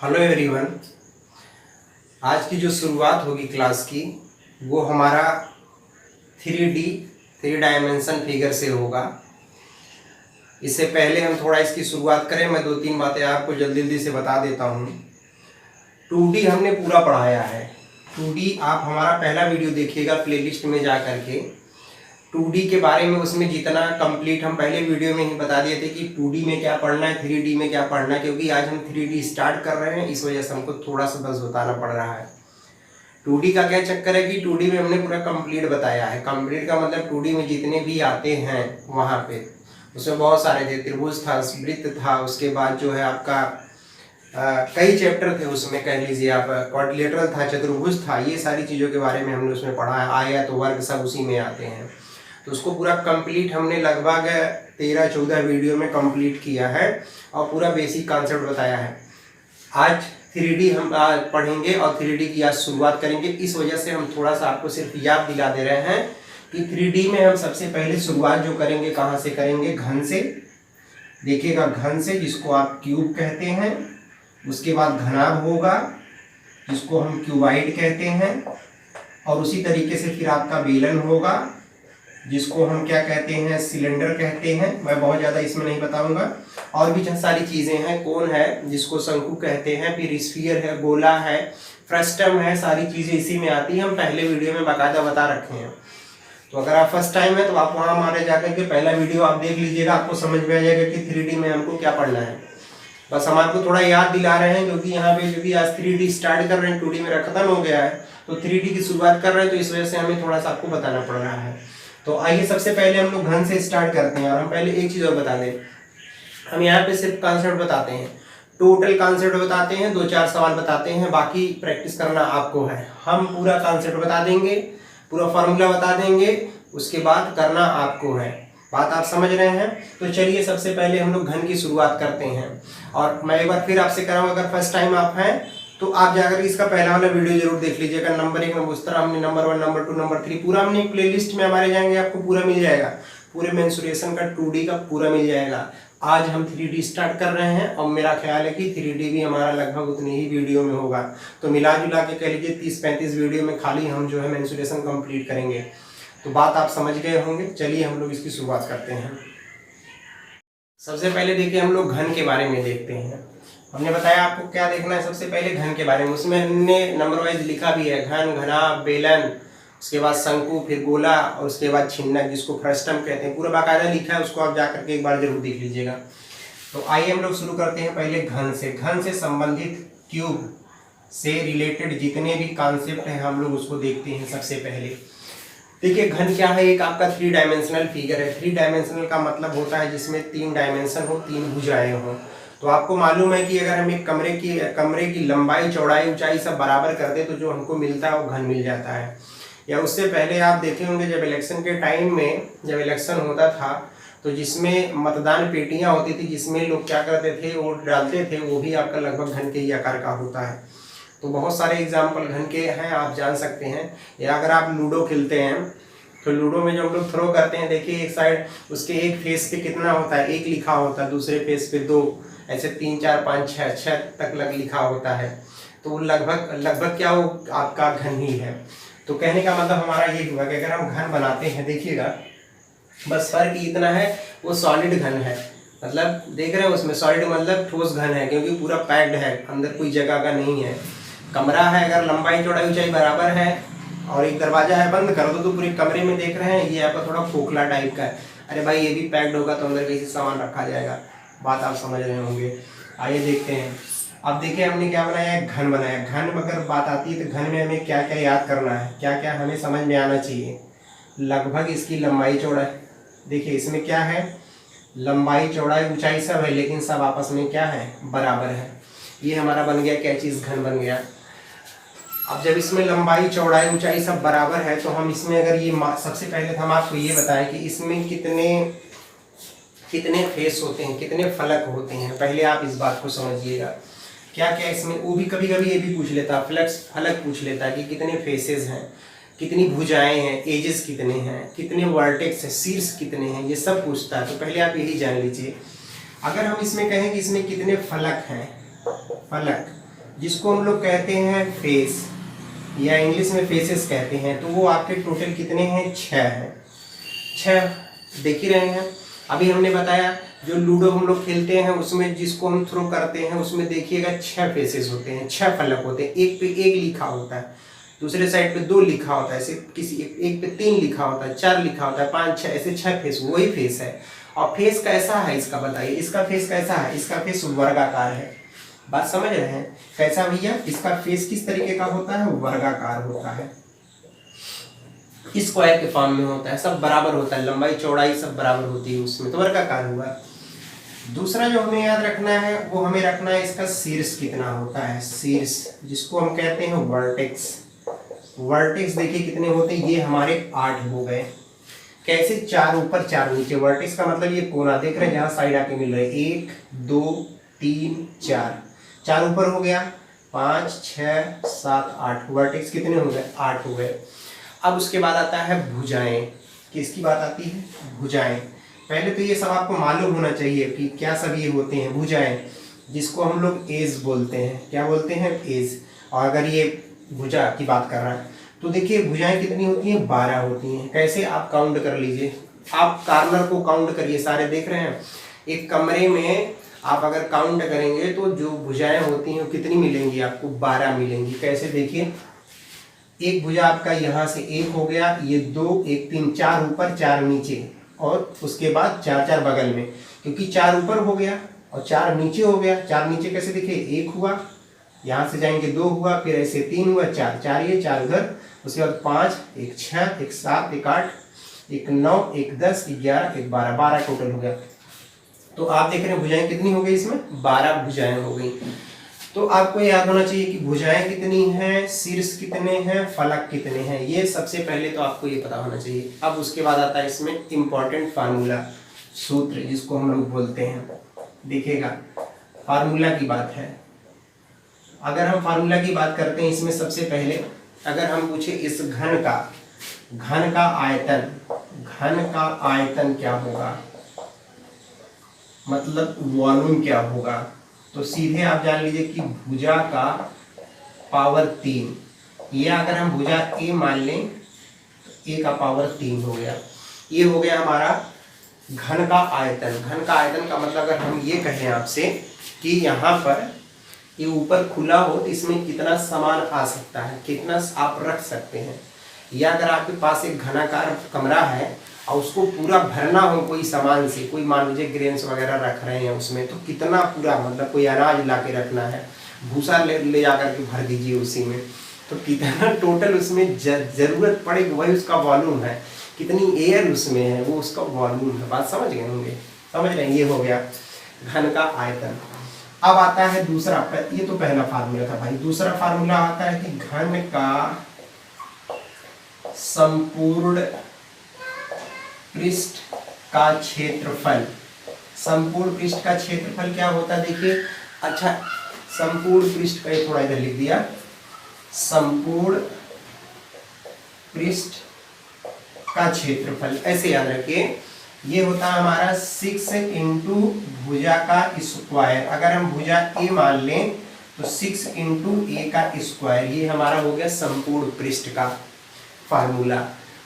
Hello everyone. आज की जो शुरुआत होगी क्लास की वो हमारा 3D 3 डायमेंशन फिगर से होगा। इससे पहले हम थोड़ा इसकी शुरुआत करें, मैं 2-3 बातें आपको जल्दी जल्दी से बता देता हूँ। 2D हमने पूरा पढ़ाया है। 2D आप हमारा पहला वीडियो देखिएगा प्लेलिस्ट में जा करके। 2D के बारे में उसमें जितना कंप्लीट हम पहले वीडियो में ही बता दिए थे कि 2D में क्या पढ़ना है, 3D में क्या पढ़ना है, क्योंकि आज हम 3D स्टार्ट कर रहे हैं, इस वजह से हमको थोड़ा सा बस बताना पड़ रहा है। 2D का क्या चक्कर है कि 2D में हमने पूरा कंप्लीट बताया है। कंप्लीट का मतलब 2D में जितने भी आते हैं वहाँ पे उसमें बहुत सारे थे। त्रिभुज था, वृत्त था, उसके बाद जो है आपका कई चैप्टर थे उसमें, कह लीजिए आप क्वाड्रिलेटरल था, चतुर्भुज था, ये सारी चीज़ों के बारे में हमने उसमें पढ़ा है। आयत तो वर्ग सब उसी में आते हैं। तो उसको पूरा कंप्लीट हमने लगभग 13-14 वीडियो में कंप्लीट किया है और पूरा बेसिक कॉन्सेप्ट बताया है। आज 3D हम पढ़ेंगे और 3D की आज शुरुआत करेंगे। इस वजह से हम थोड़ा सा आपको सिर्फ याद दिला दे रहे हैं कि 3D में हम सबसे पहले शुरुआत जो करेंगे कहाँ से करेंगे, घन से। देखिएगा, घन से, जिसको आप क्यूब कहते हैं। उसके बाद घनाभ होगा जिसको हम क्यूबाइड कहते हैं, और उसी तरीके से फिर आपका बेलन होगा जिसको हम क्या कहते हैं, सिलेंडर कहते हैं। मैं बहुत ज़्यादा इसमें नहीं बताऊंगा। और भी सारी चीज़ें हैं, कोन है जिसको शंकु कहते हैं, फिर स्फीयर है, गोला है, फ्रस्टम है, सारी चीज़ें इसी में आती हैं। हम पहले वीडियो में बाकायदा बता रखे हैं। तो अगर आप फर्स्ट टाइम है तो आप वहाँ हमारे जाकर के पहला वीडियो आप देख लीजिएगा, आपको समझ में आ जाएगा कि 3D में हमको क्या पढ़ना है। बस हम आपको थोड़ा याद दिला रहे हैं क्योंकि यहाँ पे जो भी आज 3D स्टार्ट कर रहे हैं, 2D मेरा खत्म हो गया है, तो 3D की शुरुआत कर रहे हैं, तो इस वजह से हमें थोड़ा सा आपको बताना पड़ रहा है। तो आइए सबसे पहले हम लोग घन से स्टार्ट करते हैं। और हम पहले एक चीज़ और बता दें, हम यहाँ पे सिर्फ कॉन्सेप्ट बताते हैं, टोटल कॉन्सेप्ट बताते हैं, 2-4 सवाल बताते हैं, बाकी प्रैक्टिस करना आपको है। हम पूरा कॉन्सेप्ट बता देंगे, पूरा फार्मूला बता देंगे, उसके बाद करना आपको है। बात आप समझ रहे हैं? तो चलिए सबसे पहले हम लोग घन की शुरुआत करते हैं। और मैं एक बार फिर आपसे कह रहा हूँ, अगर फर्स्ट टाइम आप हैं तो आप जाकर इसका पहला वाला वीडियो जरूर देख लीजिएगा। नंबर 1, उस तरह हमने नंबर 1, नंबर 2, नंबर 3 पूरा हमने एक प्लेलिस्ट में हमारे जाएंगे, आपको पूरा मिल जाएगा। पूरे मेंसुरेशन का 2D का पूरा मिल जाएगा। आज हम 3D स्टार्ट कर रहे हैं और मेरा ख्याल है कि 3D भी हमारा लगभग उतनी ही वीडियो में होगा। तो मिला जुला के कह लीजिए 30-35 वीडियो में खाली हम जो है मेंसुरेशन कंप्लीट करेंगे। तो बात आप समझ गए होंगे। चलिए हम लोग इसकी शुरुआत करते हैं। सबसे पहले देखिए हम लोग घन के बारे में देखते हैं। हमने बताया आपको क्या देखना है, सबसे पहले घन के बारे में। उसमें हमने नंबर वाइज लिखा भी है, घन, घनाभ, बेलन, उसके बाद शंकु, फिर गोला, और उसके बाद छिन्नक जिसको फ्रस्टम कहते हैं। पूरा बाकायदा लिखा है, उसको आप जाकर के एक बार जरूर देख लीजिएगा। तो आइए हम लोग शुरू करते हैं पहले घन से। घन से संबंधित क्यूब से रिलेटेड जितने भी कॉन्सेप्ट हैं हम लोग उसको देखते हैं। सबसे पहले देखिए घन क्या है, एक आपका 3 डायमेंशनल फिगर है। 3 डायमेंशनल का मतलब होता है जिसमें 3 डायमेंशन हो, 3 भुजाएं हो। तो आपको मालूम है कि अगर हम एक कमरे की लंबाई, चौड़ाई, ऊंचाई सब बराबर कर दे तो जो हमको मिलता है वो घन मिल जाता है। या उससे पहले आप देखे होंगे जब इलेक्शन के टाइम में, जब इलेक्शन होता था तो जिसमें मतदान पेटियां होती थी, जिसमें लोग क्या करते थे, वोट डालते थे, वो भी आपका लगभग घन के ही आकार का होता है। तो बहुत सारे एग्जाम्पल घन के हैं, आप जान सकते हैं। या अगर आप लूडो खेलते हैं तो लूडो में जो हम लोग थ्रो करते हैं, देखिए एक साइड उसके एक फेस पे कितना होता है, 1 लिखा होता है, दूसरे फेस पे 2, ऐसे 3, 4, 5, 6 तक लिखा होता है। तो लगभग क्या वो आपका घन ही है। तो कहने का मतलब हमारा ये हुआ कि अगर हम घन बनाते हैं, देखिएगा बस फर्क इतना है, वो सॉलिड घन है। मतलब देख रहे हैं उसमें सॉलिड मतलब ठोस घन है, क्योंकि पूरा पैक्ड है, अंदर कोई जगह का नहीं है। कमरा है, अगर लंबाई चौड़ाई ऊंचाई बराबर है और एक दरवाजा है, बंद कर दो तो पूरे कमरे में देख रहे हैं ये आपका थोड़ा खोखला टाइप का है। अरे भाई ये भी पैक्ड होगा तो अंदर कैसे सामान रखा जाएगा। बात आप समझ रहे होंगे। आइए देखते हैं। अब देखिए हमने क्या बनाया है, घन बनाया। घन अगर बात आती है तो घन में हमें क्या क्या याद करना है, क्या क्या हमें समझ में आना चाहिए। लगभग इसकी लंबाई चौड़ाई, देखिए इसमें क्या है, लंबाई चौड़ाई ऊंचाई सब है, लेकिन सब आपस में क्या है, बराबर है। ये हमारा बन गया क्या चीज़, घन बन गया। अब जब इसमें लंबाई चौड़ाई ऊंचाई सब बराबर है तो हम इसमें अगर ये सबसे पहले हम आपको ये बताएं कि इसमें कितने फेस होते हैं, कितने फलक होते हैं। पहले आप इस बात को समझिएगा। क्या क्या इसमें, वो भी कभी कभी ये भी पूछ लेता है, फलक पूछ लेता है कि कितने फेसेस हैं, कितनी भुजाएं हैं, एजेस कितने हैं, कितने वर्टेक्स हैं, शीर्ष कितने हैं, ये सब पूछता है। तो पहले आप यही जान लीजिए। अगर हम इसमें कहें कि इसमें कितने फलक हैं, फलक, जिसको हम लोग कहते हैं फेस या इंग्लिश में फेसेस कहते हैं, तो वो आपके टोटल कितने हैं? 6 हैं। 6 देख ही रहे हैं। अभी हमने बताया जो लूडो हम लोग खेलते हैं उसमें जिसको हम थ्रो करते हैं उसमें देखिएगा 6 फेसेस होते हैं, 6 फलक होते हैं। एक पे 1 लिखा होता है, दूसरे साइड पे 2 लिखा होता है, ऐसे किसी एक पे 3 लिखा होता है, 4 लिखा होता है, 5 6 ऐसे 6 फेस, वही फेस है। और फेस कैसा है इसका बताइए, इसका फेस कैसा है? इसका फेस वर्गाकार है। बात समझ रहे हैं? कैसा भैया? इसका फेस किस तरीके का होता है? वर्गाकार होता है, स्क्वायर के फॉर्म में होता है, सब बराबर होता है, लंबाई चौड़ाई सब बराबर होती है उसमें, तो वर्गाकार हुआ। दूसरा जो हमें याद रखना है वो हमें रखना है इसका शीर्ष कितना होता है, शीर्ष जिसको हम कहते हैं वर्टेक्स। वर्टेक्स देखिए कितने होते हैं, ये हमारे 8 हो गए। कैसे? 4 ऊपर 4 नीचे। वर्टेक्स का मतलब ये कोना देख रहे हैं जहाँ साइड आके मिल रहे हैं, 1 2 3 4, 4 ऊपर हो गया, 5 6 7 8, वर्टेक्स कितने हो गए? 8 हो गए। अब उसके बाद आता है भुजाएं। किसकी बात आती है? भुजाएं। पहले तो ये सब आपको मालूम होना चाहिए कि क्या सब ये होते हैं भुजाएं, जिसको हम लोग एज बोलते हैं। क्या बोलते हैं? एज। और अगर ये भुजा की बात कर रहा है तो देखिए भुजाएं कितनी होती हैं? 12 होती हैं। कैसे? आप काउंट कर लीजिए, आप कार्नर को काउंट करिए, सारे देख रहे हैं। एक कमरे में आप अगर काउंट करेंगे तो जो भुजाएं होती हैं वो कितनी मिलेंगी आपको? 12 मिलेंगी। कैसे? देखिए एक भुजा आपका यहाँ से 1 हो गया, ये 2 1 3 4 ऊपर 4 नीचे, और उसके बाद 4 4 बगल में, क्योंकि 4 ऊपर हो गया और 4 नीचे हो गया। 4 नीचे कैसे? देखिए 1 हुआ, यहाँ से जाएंगे 2 हुआ, फिर ऐसे 3 हुआ, 4 4 ये 4 उधर, उसके बाद 5 1 6 1 7 1 8 1 9 1 10 11 1 12, 12 टोटल हो गया। तो आप देख रहे हैं भुजाएं कितनी हो गई इसमें? 12 भुजाएं हो गई। तो आपको याद होना चाहिए कि भुजाएं कितनी हैं, शीर्ष कितने हैं, फलक कितने हैं, ये सबसे पहले तो आपको ये पता होना चाहिए। अब उसके बाद आता है इसमें इम्पोर्टेंट फार्मूला, सूत्र जिसको हम लोग बोलते हैं। देखिएगा फार्मूला की बात है। अगर हम फार्मूला की बात करते हैं इसमें सबसे पहले अगर हम पूछे इस घन का आयतन क्या होगा, मतलब वॉल्यूम क्या होगा, तो सीधे आप जान लीजिए कि भुजा का पावर 3, या अगर हम भुजा ए मान लें तो ए का पावर 3 हो गया। ये हो गया हमारा घन का आयतन। घन का आयतन का मतलब अगर हम ये कहें आपसे कि यहाँ पर ये ऊपर खुला हो तो इसमें कितना सामान आ सकता है, कितना आप रख सकते हैं, या अगर आपके पास एक घनाकार कमरा है और उसको पूरा भरना हो कोई सामान से, कोई मान लीजिए ग्रेन्स वगैरह रख रहे हैं उसमें, तो कितना पूरा, मतलब कोई अनाज ला के रखना है, भूसा ले जा करके भर दीजिए उसी में, तो कितना टोटल उसमें जरूरत पड़ेगी, वही उसका वॉल्यूम है। कितनी एयर उसमें है वो उसका वॉल्यूम है। बात समझ गए होंगे? समझ रहे हैं? ये हो गया घन का आयतन। अब आता है दूसरा, ये तो पहला फार्मूला था भाई। दूसरा फार्मूला आता है कि घन का संपूर्ण पृष्ठ का क्षेत्रफल। संपूर्ण पृष्ठ का क्षेत्रफल क्या होता है? देखिए, अच्छा संपूर्ण पृष्ठ का थोड़ा इधर लिख दिया, संपूर्ण पृष्ठ का क्षेत्रफल ऐसे याद रखिए, ये होता है हमारा 6 इंटू भुजा का स्क्वायर। अगर हम भुजा ए मान लें तो 6 इंटू ए का स्क्वायर, ये हमारा हो गया संपूर्ण पृष्ठ का फार्मूला।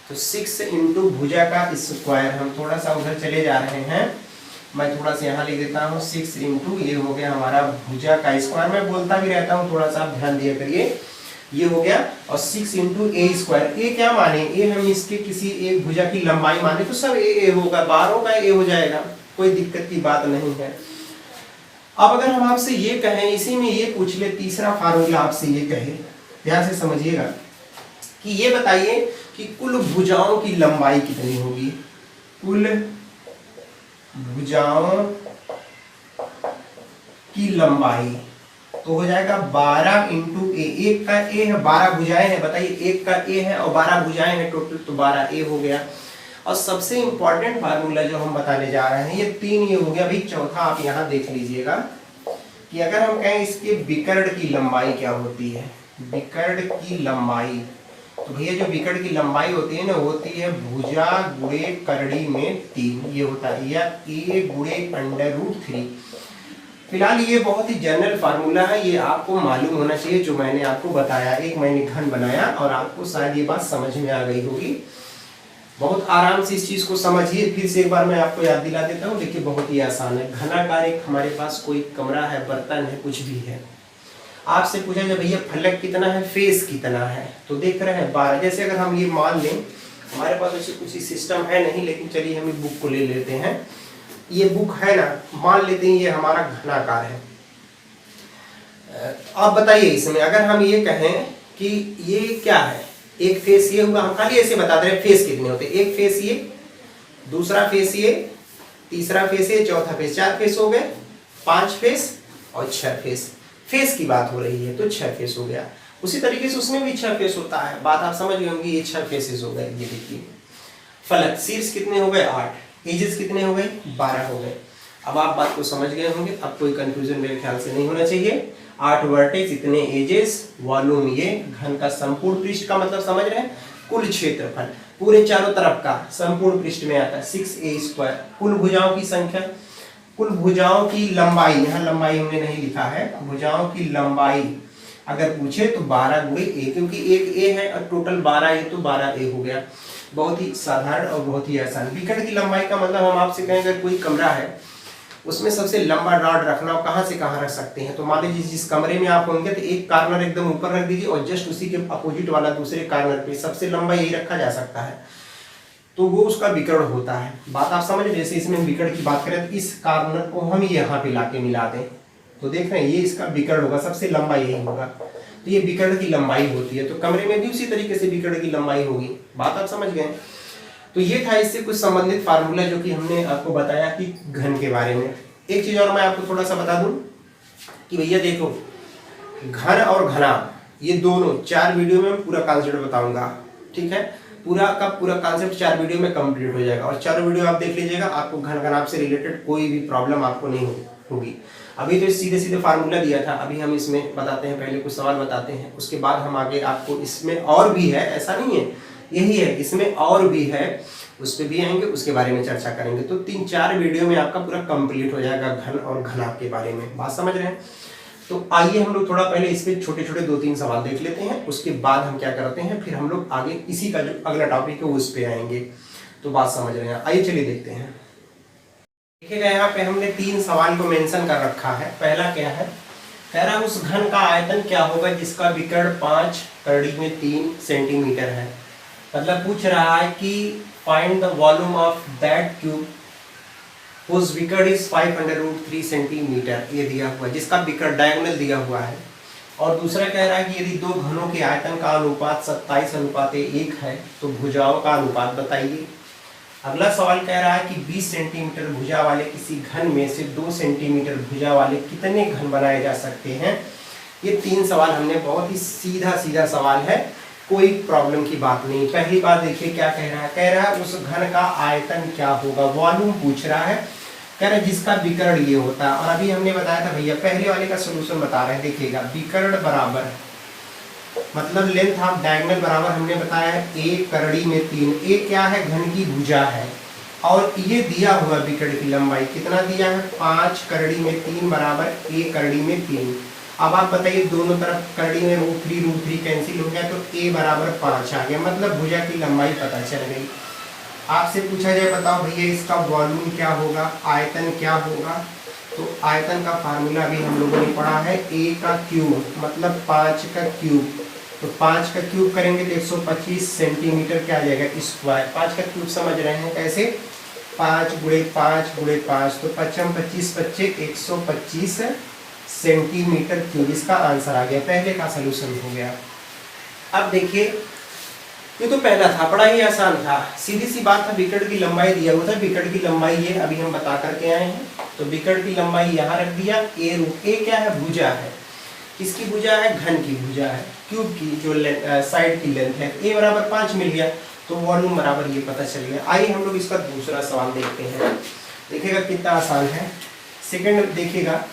तो 6 इंटू भुजा का स्क्वायर, हम थोड़ा सा उधर चले जा रहे हैं, मैं थोड़ा सा यहाँ लिख देता हूँ 6 इंटू, ये हो गया हमारा भुजा का स्क्वायर। मैं बोलता भी रहता हूँ, थोड़ा सा आप ध्यान दिया करिए, ये हो गया। और 6 इंटू ए स्क्वायर, ए क्या माने? ए हम इसके किसी एक भुजा की लंबाई माने तो सब ए होगा, 12 का ए हो जाएगा, कोई दिक्कत की बात नहीं है। अब अगर हम आपसे ये कहें, इसी में ये पूछ ले, तीसरा फार्मूला आपसे ये कहे, ध्यान से समझिएगा कि ये बताइए कि कुल भुजाओं की लंबाई कितनी होगी। कुल भुजाओं की लंबाई तो हो जाएगा 12 इंटू ए। एक का ए है, 12 भुजाएं हैं, बताइए एक का ए है और 12 भुजाएं हैं टोटल, तो 12 ए हो गया। और सबसे इंपॉर्टेंट फार्मूला जो हम बताने जा रहे हैं, ये 3 ये हो गया। अभी चौथा आप यहाँ देख लीजिएगा कि अगर हम कहें इसके विकर्ण की लंबाई क्या होती है, विकर्ण की लंबाई, तो भैया जो विकर्ण की लंबाई होती है ना, होती है भुजा गुणे करड़ी में 3, ये होता है, या a गुणे √3। फिलहाल ये बहुत ही जनरल फार्मूला है, ये आपको मालूम होना चाहिए जो मैंने आपको बताया। एक मैंने घन बनाया और आपको शायद ये बात समझ में आ गई होगी। बहुत आराम से इस चीज को समझिए। फिर से एक बार मैं आपको याद दिला देता हूँ। देखिए बहुत ही आसान है। घनाकार एक हमारे पास कोई कमरा है, बर्तन है, कुछ भी है। आपसे पूछा जाए भैया फलक कितना है, फेस कितना है, तो देख रहे हैं 12। जैसे अगर हम ये मान लें, हमारे पास वैसे कुछ सिस्टम है नहीं, लेकिन चलिए हम बुक को ले लेते हैं। ये बुक है ना, मान लेते हैं ये हमारा घनाकार है। आप बताइए इसमें अगर हम ये कहें कि ये क्या है, एक फेस ये हुआ, हम खाली ऐसे बता दे रहे फेस कितने होते हैं। एक फेस ये, दूसरा फेस ये, तीसरा फेस ये, चौथा फेस, 4 फेस हो गए, 5 फेस और 6 फेस। फेस की बात हो रही है तो 6 फेस हो गया। उसी तरीके से उसमें भी 6 फेस होता है। बात आप समझ गए होंगे। ये 6 फेसेस हो गए। ये देखिए फलक, शीर्ष कितने हो गए 8, एजेस कितने हो गए 12 हो गए। अब आप बात को समझ गए होंगे। अब कोई कंफ्यूजन मेरे ख्याल से नहीं होना चाहिए। 8 वर्टेक्स, इतने एजेस, वॉल्यूम ये, घन का संपूर्ण पृष्ठ का मतलब समझ रहे हैं, कुल क्षेत्रफल पूरे चारों तरफ का संपूर्ण पृष्ठ में आता है 6a²। कुल भुजाओं की संख्या, कुल भुजाओं की लंबाई, यहाँ लंबाई हमने नहीं लिखा है, भुजाओं की लंबाई अगर पूछे तो 12 × a, क्योंकि एक a है और टोटल 12 a तो 12a हो गया। बहुत ही साधारण और बहुत ही आसान। विकर्ण की लंबाई का मतलब हम आपसे कहें अगर कोई कमरा है उसमें सबसे लंबा रॉड रखना, और कहाँ से कहाँ रख सकते हैं। तो मान लीजिए जिस कमरे में आप होंगे तो एक कार्नर एकदम ऊपर रख दीजिए और जस्ट उसी के अपोजिट वाला दूसरे कार्नर पे सबसे लंबा यही रखा जा सकता है, तो वो उसका विकर्ण होता है। बात आप समझ। जैसे इसमें विकर्ण की बात करें तो इस कार्नर को हम यहाँ पे लाके मिला दें तो देख रहे हैं ये इसका विकर्ण होगा, सबसे लंबा यही होगा। तो ये विकर्ण की लंबाई होती है। तो कमरे में भी उसी तरीके से विकर्ण की लंबाई होगी। बात आप समझ गए। तो ये था इससे कुछ संबंधित फार्मूला जो कि हमने आपको बताया कि घन के बारे में। एक चीज और मैं आपको थोड़ा सा बता दूं कि भैया देखो घन और घना ये दोनों 4 वीडियो में पूरा कॉन्सेप्ट बताऊंगा। ठीक है, पूरा का पूरा कॉन्सेप्ट 4 वीडियो में कंप्लीट हो जाएगा और 4 वीडियो आप देख लीजिएगा। आपको घन घनाभ से रिलेटेड कोई भी प्रॉब्लम आपको नहीं होगी। अभी तो सीधे सीधे फार्मूला दिया था, अभी हम इसमें बताते हैं। पहले कुछ सवाल बताते हैं, उसके बाद हम आगे आपको इसमें और भी है, ऐसा नहीं है यही है, इसमें और भी है, उस पर भी आएंगे, उसके बारे में चर्चा करेंगे। तो 3-4 वीडियो में आपका पूरा कंप्लीट हो जाएगा घन और घनाभ के बारे में। बात समझ रहे हैं। तो आइए हम लोग थोड़ा पहले इस पे छोटे छोटे 2-3 सवाल देख लेते हैं, उसके बाद हम क्या करते हैं, फिर हम लोग आगे इसी का जो अगला टॉपिक है उस पे आएंगे। तो बात समझ रहे हैं। आइए चलिए देखते हैं। देखिएगा यहाँ पे हमने 3 सवाल को मेंशन कर रखा है। पहला क्या है, कह रहा है उस घन का आयतन क्या होगा जिसका विकर्ण 5 कड़ी में 3 सेंटीमीटर है। मतलब पूछ रहा है कि find the volume of that cube whose विकर्ण इज 500√3 सेंटीमीटर। ये दिया हुआ जिसका विकर्ण डायगोनल दिया हुआ है। और दूसरा कह रहा है कि यदि 2 घनों के आयतन का अनुपात 27:1 है तो भुजाओं का अनुपात बताइए। अगला सवाल कह रहा है कि 20 सेंटीमीटर भुजा वाले किसी घन में से 2 सेंटीमीटर भुजा वाले कितने घन बनाए जा सकते हैं। ये 3 सवाल हमने, बहुत ही सीधा सीधा सवाल है, कोई प्रॉब्लम की बात नहीं। पहली बात देखिए क्या कह रहा है, कह रहा है उस घन का आयतन क्या होगा, वॉल्यूम पूछ रहा है। कह रहा है जिसका विकर्ण ये होता है। और अभी हमने बताया था भैया, पहले वाले का सोल्यूशन बता रहे हैं। देखिएगा विकर्ण बराबर मतलब लेंथ ऑफ डायगोनल बराबर हमने बताया है a कड़ी में 3। a क्या है, घन की भुजा है, और ये दिया हुआ विकर्ण की लंबाई कितना दिया है, 5 कड़ी में 3 बराबर a कड़ी में 3। अब आप बताइए दोनों तरफ कड़ी में √3 कैंसिल हो गया तो a बराबर 5 आ गया। मतलब भुजा की लंबाई पता चल गई। आपसे पूछा जाए बताओ भैया इसका वॉल्यूम क्या होगा, आयतन क्या होगा, तो आयतन का फार्मूला भी हम लोगों ने पढ़ा है, a का क्यूब मतलब 5 का क्यूब। तो 5 का क्यूब करेंगे तो 125 सेंटीमीटर क्या आ जाएगा, स्क्वायर। 5 का क्यूब समझ रहे हैं कैसे, 5 × 5 × 5 तो 25 25 125 सेंटीमीटर क्यूब। इसका आंसर आ गया, पहले का सलूशन हो गया। अब देखिए ये तो पहला था, बड़ा ही आसान था, सीधी सी बात था। विकर्ण की लंबाई दिया हुआ था, विकर्ण की लंबाई ये अभी हम बता करके आए हैं। तो विकर्ण की लंबाई यहाँ रख दिया, ए क्या है, भुजा है। किसकी भुजा है, घन की भुजा है। क्यूब की जो साइड की लेंथ है, a बराबर 5 मिल गया तो वॉल्यूम बराबर ये पता चल गया। आइए हम लोग इसका दूसरा सवाल देखते हैं। देखिएगा कितना आसान है। सेकंड देखिएगा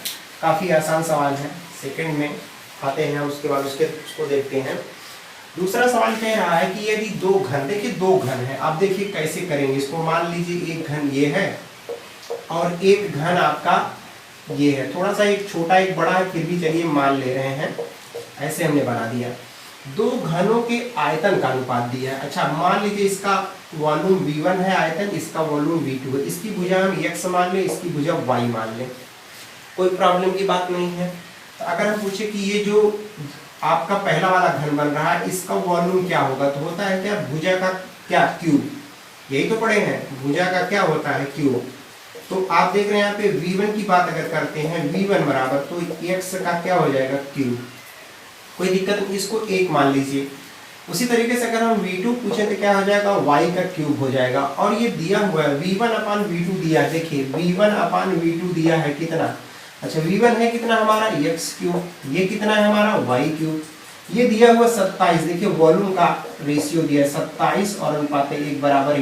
काफ़ी आसान सवाल है, सेकंड में आते हैं हम, उसके बाद उसको देखते हैं। दूसरा सवाल कह रहा है कि यदि 2 घन, देखिए 2 घन है, आप देखिए कैसे करेंगे इसको। मान लीजिए एक घन ये है और एक घन आपका ये है, थोड़ा सा एक छोटा एक बड़ा है, फिर भी चलिए मान ले रहे हैं, ऐसे हमने बना दिया। दो घनों के आयतन का अनुपात दिया है। अच्छा मान लीजिए इसका वॉल्यूम V1 है आयतन, इसका वॉल्यूम V2 है, इसकी भुजा हम x मान लें, इसकी भुजा y मान लें, कोई प्रॉब्लम की बात नहीं है। तो अगर हम पूछे कि ये जो आपका पहला वाला घन बन रहा है इसका वॉल्यूम क्या होगा, तो होता है क्या, भुजा का क्या, क्यूब, यही तो पढ़े हैं, भुजा का क्या होता है, क्यूब। तो आप देख रहे हैं यहाँ पे V1 की बात अगर करते हैं, V1 बराबर तो x का क्या हो जाएगा, क्यूब, कोई दिक्कत नहीं, इसको 1 मान लीजिए। उसी तरीके से अगर हम V2 पूछे तो क्या हो जाएगा, y का क्यूब हो जाएगा। और ये दिया हुआ है V1 अपान V2 दिया है, देखिए V1 अपान V2 दिया है कितना, अच्छा V1 है कितना हमारा x क्यूब, ये कितना है हमारा y क्यूब, ये दिया हुआ 27, देखिए वॉल्यूम का रेशियो दिया है 27 और अनुपात 1 बराबर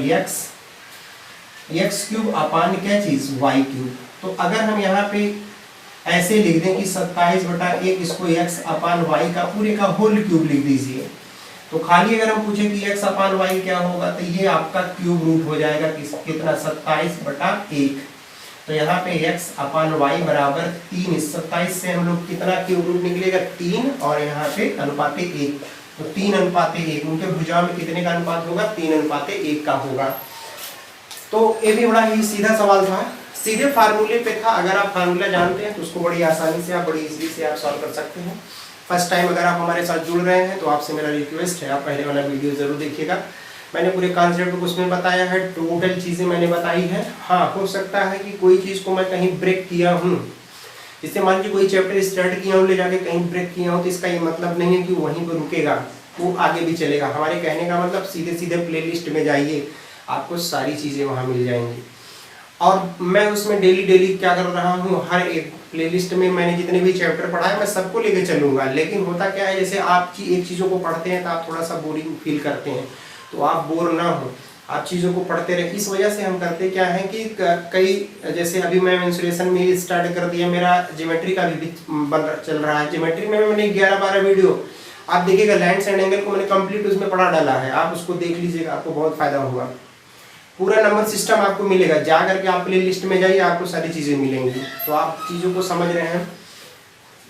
x क्यूब अपान क्या चीज, y क्यूब। तो अगर हम यहाँ पे ऐसे लिख दें कि 27/1 इसको x अपान y का पूरे का होल क्यूब लिख दीजिए, तो खाली अगर हम पूछे कि x अपान y क्या होगा, तो ये आपका क्यूब रूट हो जाएगा कितना, 27/1। तो यहाँ पे x अपान y बराबर 3, इस 27 से हम लोग कितना क्यूब रूट निकलेगा, 3, और यहाँ पे अनुपात 1, तो 3:1, उनके भुजाओं में कितने का अनुपात होगा, 3:1 का होगा। तो ये भी बड़ा ही सीधा सवाल था, सीधे फार्मूले पे था। अगर आप फार्मूला जानते हैं तो उसको बड़ी आसानी से आप बड़ी इजीली से आप सॉल्व कर सकते हैं। फर्स्ट टाइम अगर आप हमारे साथ जुड़ रहे हैं तो आपसे मेरा रिक्वेस्ट है, आप पहले वाला वीडियो जरूर देखिएगा, मैंने पूरे कॉन्सेप्ट उसमें बताया है, टोटल चीज़ें मैंने बताई है। हाँ हो सकता है कि कोई चीज़ को मैं कहीं ब्रेक किया हूँ, जैसे मान लीजिए कोई चैप्टर स्टार्ट किया हूँ ले जाके कहीं ब्रेक किया हूँ, तो इसका ये मतलब नहीं है कि वहीं पर रुकेगा, वो आगे भी चलेगा। हमारे कहने का मतलब सीधे सीधे प्लेलिस्ट में जाइए, आपको सारी चीज़ें वहाँ मिल जाएंगी। और मैं उसमें डेली क्या कर रहा हूँ, हर एक प्लेलिस्ट में मैंने जितने भी चैप्टर पढ़ा है मैं सबको लेके चलूँगा। लेकिन होता क्या है, जैसे आप एक चीज़ों को पढ़ते हैं तो आप थोड़ा सा बोरिंग फील करते हैं, तो आप बोर ना हो, आप चीज़ों को पढ़ते रहे। इस वजह से हम करते क्या है कि कई, जैसे अभी मैं मेंसुरेशन में स्टार्ट कर दिया, मेरा ज्योमेट्री का भी चल रहा है, ज्योमेट्री में मैंने 11-12 वीडियो आप देखिएगा, लाइन्स एंड एंगल को मैंने कंप्लीट उसमें पढ़ा डाला है, आप उसको देख लीजिएगा, आपको बहुत फायदा होगा। पूरा नंबर सिस्टम आपको मिलेगा, जा करके आप प्ले लिस्ट में जाइए, आपको सारी चीज़ें मिलेंगी, तो आप चीज़ों को समझ रहे हैं।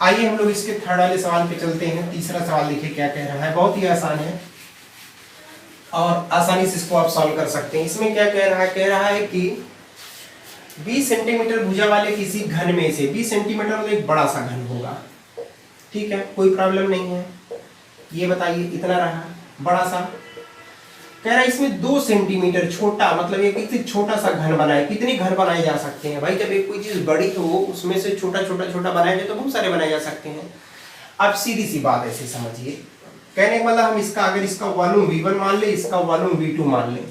आइए हम लोग इसके थर्ड वाले सवाल पे चलते हैं। तीसरा सवाल देखिए क्या कह रहा है, बहुत ही आसान है और आसानी से इसको आप सॉल्व कर सकते हैं। इसमें क्या कह रहा है कि 20 सेंटीमीटर भुजा वाले किसी घन में से, 20 सेंटीमीटर मतलब एक बड़ा सा घन होगा, ठीक है, कोई प्रॉब्लम नहीं है। ये बताइए इतना रहा बड़ा सा, कह रहा है इसमें 2 सेंटीमीटर छोटा, मतलब ये किसी छोटा सा घन बनाए। कितने घन बनाए जा सकते हैं भाई, जब एक कोई चीज बड़ी हो उसमें से छोटा बनाए जाए तो बहुत सारे बनाए जा सकते हैं। अब सीधी सी बात ऐसे समझिए, कहने का मतलब हम इसका अगर इसका वॉल्यूम V1 मान ले, इसका वॉल्यूम V2 मान ले,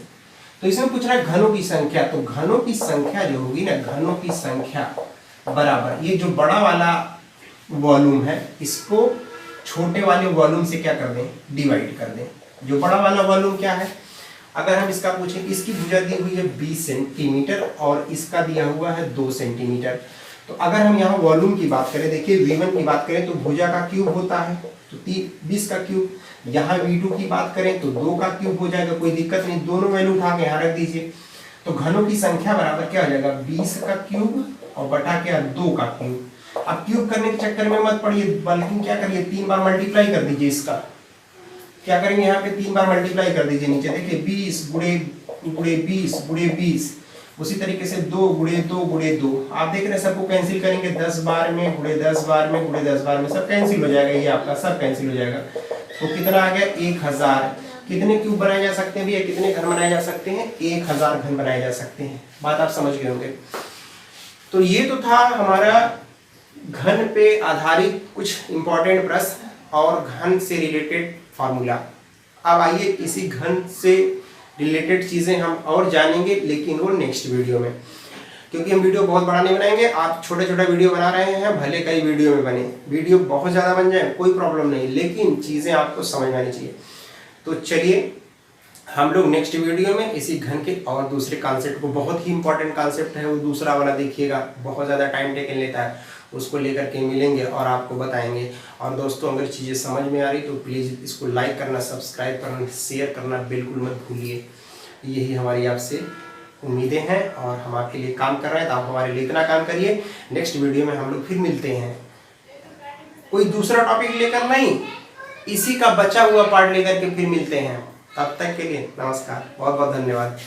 तो इसमें पूछ रहा है घनों की संख्या। तो घनों की संख्या जो होगी ना, घनों की संख्या बराबर ये जो बड़ा वाला वॉल्यूम है इसको छोटे वाले वॉल्यूम से क्या कर दें, डिवाइड कर दें। जो बड़ा वाला वॉल्यूम क्या है, अगर हम इसका पूछें, इसकी भुजा दी हुई है 20 सेंटीमीटर और इसका दिया हुआ है 2 सेंटीमीटर। तो अगर हम यहाँ वॉल्यूम की बात करें, देखिए V1 की बात करें तो भुजा का क्यूब होता है, तो 20 का क्यूब। यहाँ V2 की बात करें तो 2 का क्यूब हो जाएगा, कोई दिक्कत नहीं, दोनों वैल्यू उठा के यहाँ रख दीजिए। तो घनों की संख्या बराबर क्या हो जाएगा, 20 का क्यूब और बटा क्या, 2 का क्यूब। अब क्यूब करने के चक्कर में मत पड़िए, बल्कि क्या करिए 3 बार मल्टीप्लाई कर दीजिए। इसका क्या करेंगे, यहाँ पे 3 बार मल्टीप्लाई कर दीजिए नीचे, देखिए 20 गुणे 20 गुणे 20, उसी तरीके से 2 गुणे 2 गुणे 2। आप देख रहे हैं सबको कैंसिल करेंगे, 10 बार में गुणे 10 बार में गुणे 10 बार में सब कैंसिल हो जाएगा, ये आपका सब कैंसिल हो जाएगा। तो कितना आ गया, 1000। कितने क्यूब बनाए जा सकते हैं भैया, कितने घन बनाए जा सकते हैं, 1000 घन बनाए जा सकते हैं। बात आप समझ गए होंगे। तो ये तो था हमारा घन पे आधारित कुछ इंपॉर्टेंट प्रश्न और घन से रिलेटेड फार्मूला। अब आइए इसी घन से रिलेटेड चीज़ें हम और जानेंगे, लेकिन वो नेक्स्ट वीडियो में, क्योंकि हम वीडियो बहुत बड़ा नहीं बनाएंगे। आप छोटा छोटा वीडियो बना रहे हैं, भले कई वीडियो में बने, वीडियो बहुत ज़्यादा बन जाए कोई प्रॉब्लम नहीं, लेकिन चीज़ें आपको समझ में आनी चाहिए। तो चलिए हम लोग नेक्स्ट वीडियो में इसी घन के और दूसरे कॉन्सेप्ट को, बहुत ही इंपॉर्टेंट कॉन्सेप्ट है वो दूसरा वाला, देखिएगा बहुत ज़्यादा टाइम टेकन लेता है, उसको लेकर के मिलेंगे और आपको बताएंगे। और दोस्तों अगर चीज़ें समझ में आ रही तो प्लीज़ इसको लाइक करना, सब्सक्राइब करना, शेयर करना बिल्कुल मत भूलिए। यही हमारी आपसे उम्मीदें हैं और हम आपके लिए काम कर रहे हैं, तो आप हमारे लिए इतना काम करिए। नेक्स्ट वीडियो में हम लोग फिर मिलते हैं, कोई दूसरा टॉपिक लेकर नहीं, इसी का बचा हुआ पार्ट लेकर के फिर मिलते हैं। तब तक के लिए नमस्कार, बहुत बहुत धन्यवाद।